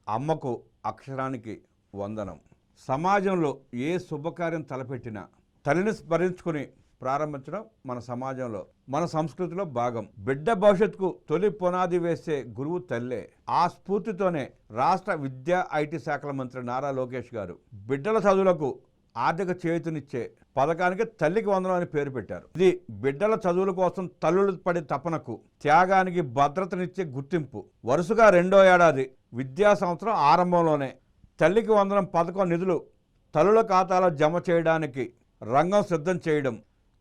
అమ్మకు అక్షరానికి వందనం. సమాజంలో ఏ శుభకార్యం తలపెట్టినా తల్లిని స్మరించుకుని ప్రారంభించడం మన సమాజంలో, మన సంస్కృతిలో భాగం. బిడ్డ భవిష్యత్తుకు తొలి పునాది వేసే గురువు తల్లే. ఆ స్ఫూర్తితోనే రాష్ట్ర విద్యా ఐటీ శాఖల మంత్రి నారా లోకేష్ గారు బిడ్డల చదువులకు ఆర్థిక చేయూతనిచ్చే పథకానికి తల్లికి వందనం అని పేరు పెట్టారు. ఇది బిడ్డల చదువుల కోసం తల్లులు పడే తపనకు, త్యాగానికి భద్రతనిచ్చే గుర్తింపు. వరుసగా 2వ ఏడాది విద్యా సంవత్సరం ఆరంభంలోనే తల్లికి వందనం పథకం నిధులు తల్లుల ఖాతాలో జమ చేయడానికి రంగం సిద్ధం చేయడం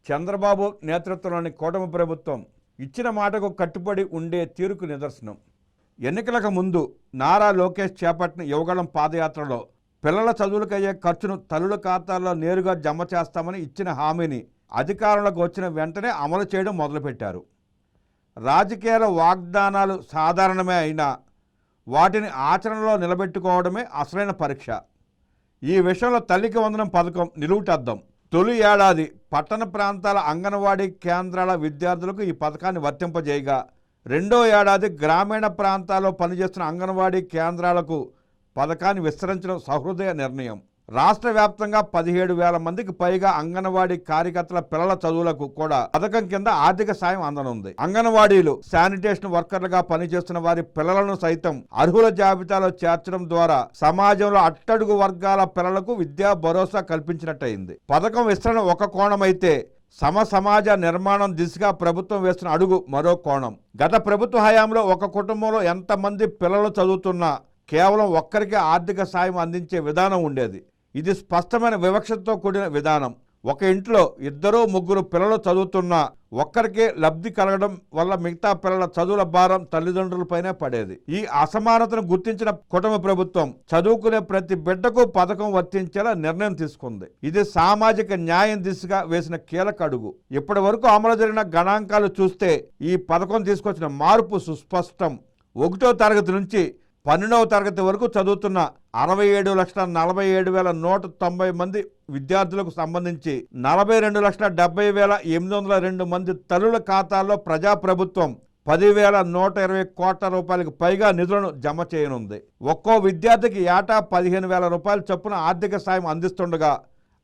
చంద్రబాబు నేతృత్వంలోని కూటమి ప్రభుత్వం ఇచ్చిన మాటకు కట్టుబడి ఉండే తీరుకు నిదర్శనం. ఎన్నికలకు ముందు నారా లోకేష్ చేపట్టిన యువగళం పాదయాత్రలో పిల్లల చదువులకయ్యే ఖర్చును తల్లుల ఖాతాల్లో నేరుగా జమ చేస్తామని ఇచ్చిన హామీని అధికారంలోకి వచ్చిన వెంటనే అమలు చేయడం మొదలుపెట్టారు. రాజకీయాల వాగ్దానాలు సాధారణమే అయినా వాటిని ఆచరణలో నిలబెట్టుకోవడమే అసలైన పరీక్ష. ఈ విషయంలో తల్లికి వందనం పథకం నిలువుటద్దం. తొలి ఏడాది పట్టణ ప్రాంతాల అంగన్వాడీ కేంద్రాల విద్యార్థులకు ఈ పథకాన్ని వర్తింపజేయగా, 2వ ఏడాది గ్రామీణ ప్రాంతాల్లో పనిచేస్తున్న అంగన్వాడీ కేంద్రాలకు పథకాన్ని విస్తరించడం సహృదయ నిర్ణయం. రాష్ట్ర వ్యాప్తంగా 17,000 మందికి పైగా అంగన్వాడీ కార్యకర్తల పిల్లల చదువులకు కూడా పథకం కింద ఆర్థిక సాయం అందనుంది. అంగన్వాడీలు, శానిటేషన్ వర్కర్లుగా పనిచేస్తున్న వారి పిల్లలను సైతం అర్హుల జాబితాలో చేర్చడం ద్వారా సమాజంలో అట్టడుగు వర్గాల పిల్లలకు విద్యా భరోసా కల్పించినట్టయింది. పథకం విస్తరణ ఒక కోణమైతే సమాజ నిర్మాణం దిశగా ప్రభుత్వం వేస్తున్న అడుగు మరో కోణం. గత ప్రభుత్వ హయాంలో ఒక కుటుంబంలో ఎంతమంది పిల్లలు చదువుతున్నా కేవలం ఒక్కరికే ఆర్థిక సాయం అందించే విధానం ఉండేది. ఇది స్పష్టమైన వివక్షతో కూడిన విధానం. ఒక ఇంట్లో 2-3 పిల్లలు చదువుతున్నా ఒక్కరికే లబ్ధి కలగడం వల్ల మిగతా పిల్లల చదువుల భారం తల్లిదండ్రులపైనే పడేది. ఈ అసమానతను గుర్తించిన కూటమి ప్రభుత్వం చదువుకునే ప్రతి బిడ్డకు పథకం వర్తించేలా నిర్ణయం తీసుకుంది. ఇది సామాజిక న్యాయం దిశగా వేసిన కీలక అడుగు. ఇప్పటి వరకు అమలు జరిగిన గణాంకాలు చూస్తే ఈ పథకం తీసుకొచ్చిన మార్పు సుస్పష్టం. 1వ తరగతి నుంచి 12వ తరగతి వరకు చదువుతున్న 67,47,190 మంది విద్యార్థులకు సంబంధించి 42,70,802 మంది తల్లుల ఖాతాల్లో ప్రజాప్రభుత్వం 10,120 కోట్ల రూపాయలకు పైగా నిధులను జమ చేయనుంది. ఒక్కో విద్యార్థికి ఏటా 15,000 రూపాయల చొప్పున ఆర్థిక సాయం అందిస్తుండగా,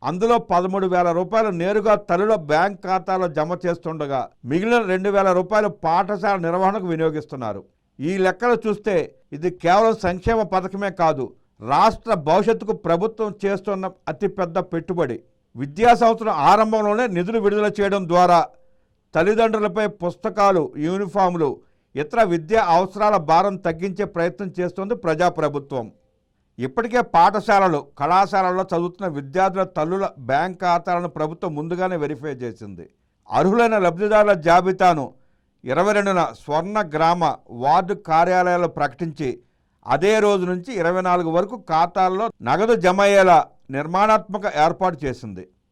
అందులో 13,000 రూపాయలు నేరుగా తల్లుల బ్యాంక్ ఖాతాలో జమ చేస్తుండగా, మిగిలిన 2,000 రూపాయలు పాఠశాల నిర్వహణకు వినియోగిస్తున్నారు. ఈ లెక్కలు చూస్తే ఇది కేవలం సంక్షేమ పథకమే కాదు, రాష్ట్ర భవిష్యత్తుకు ప్రభుత్వం చేస్తున్న అతిపెద్ద పెట్టుబడి. విద్యా సంవత్సరం ఆరంభంలోనే నిధులు విడుదల చేయడం ద్వారా తల్లిదండ్రులపై పుస్తకాలు, యూనిఫాములు, ఇతర విద్యా అవసరాల భారం తగ్గించే ప్రయత్నం చేస్తోంది ప్రజాప్రభుత్వం. ఇప్పటికే పాఠశాలలు, కళాశాలల్లో చదువుతున్న విద్యార్థుల తల్లుల బ్యాంక్ ఖాతాలను ప్రభుత్వం ముందుగానే వెరిఫై చేసింది. అర్హులైన లబ్ధిదారుల జాబితాను 22న స్వర్ణ గ్రామ వార్డు కార్యాలయాలు ప్రకటించి అదే రోజు నుంచి 24 వరకు ఖాతాల్లో నగదు జమ అయ్యేలా నిర్మాణాత్మక ఏర్పాటు చేసింది.